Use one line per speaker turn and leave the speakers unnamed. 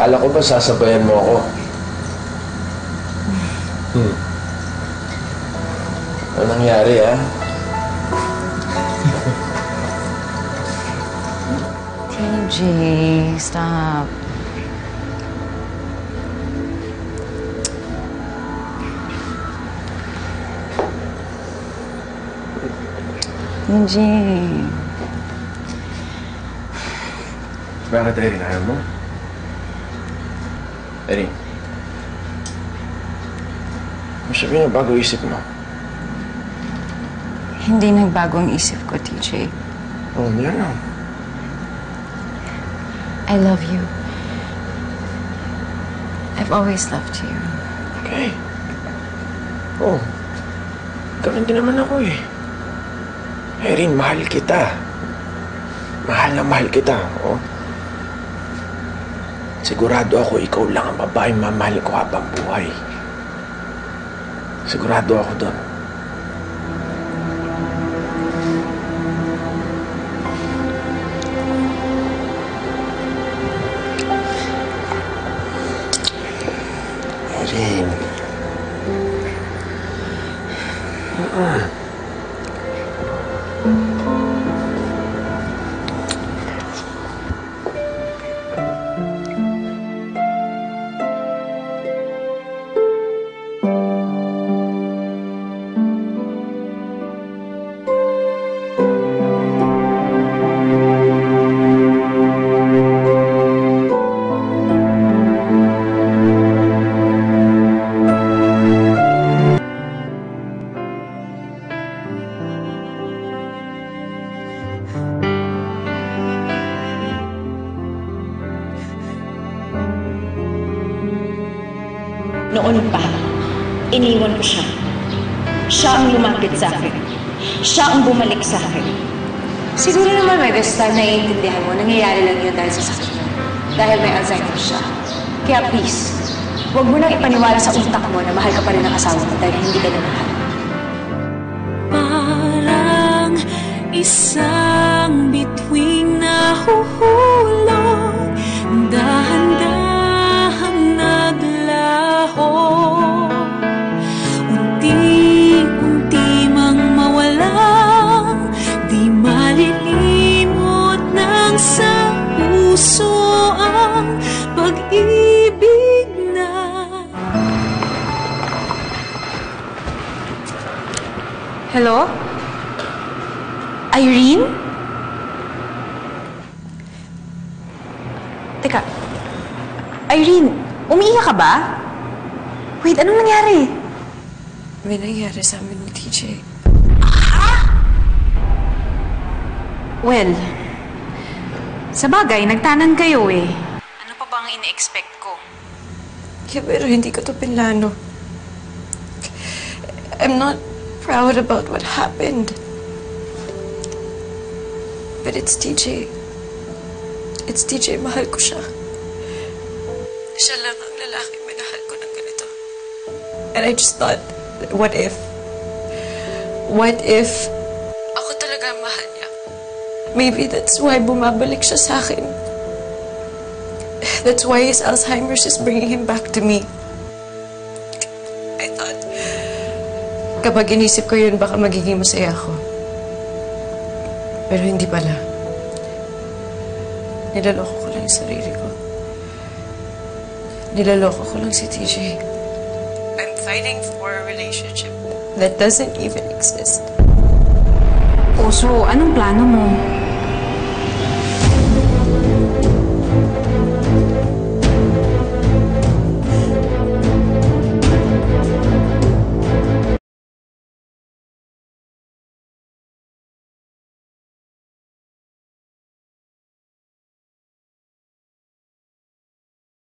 Kala ko ba sasabayan mo ako? Ano nangyari, ha?
TJ, stop. TJ.
Bakit, Erin? Ayaw mo? Erin. Sabihin na bago isip mo.
Hindi nagbago ang isip ko, TJ.
Oh, yan na.
I love you. I've always loved you.
Okay. Oh, ganun din naman ako eh. Erin, mahal kita. Mahal na mahal kita, oh. Sigurado ako ikaw lang ang babaeng mamahalin ko habang buhay. Sigurado ako doon. Erin.
Noon pa, iniwan ko siya. Siya ang lumapit sa akin. Siya ang bumalik sa akin.
Siguro naman by this time naiintindihan mo, nangyayari lang yun dahil sa sakit niya. Dahil may Alzheimer siya. Kaya please, huwag mo nang ipaniwala sa utak mo na mahal ka pa rin ng asawa mo dahil hindi ka na mahal.
Parang isang bituing na huhulog, dahan-dahang naglaho. Unti-unti mang mawalang, di malilimot ng sa puso ang pag-ibig na.
Hello? Irene? Teka. Irene, umiiyak ka ba? Wait, anong nangyari?
May nangyari sa amin ni TJ.
Well, sa bagay, nagtanan kayo eh. Ano pa bang ina-expect ko?
Yeah, pero hindi ko to pinlano. I'm not proud about what happened. But it's TJ. It's TJ. Mahal ko siya. Siya lang ang lalaki minahal ko ng ganito. And I just thought, what if? What if ako talaga ang mahal niya? Maybe that's why bumabalik siya sa akin. That's why his Alzheimer's is bringing him back to me. I thought, kapag inisip ko yun, baka magiging masaya ako. Pero hindi pala. Nilaloko ko lang yung sarili ko. Nilaloko ko lang si TJ. I'm fighting for a relationship that doesn't even exist.
Oh, so anong plano mo?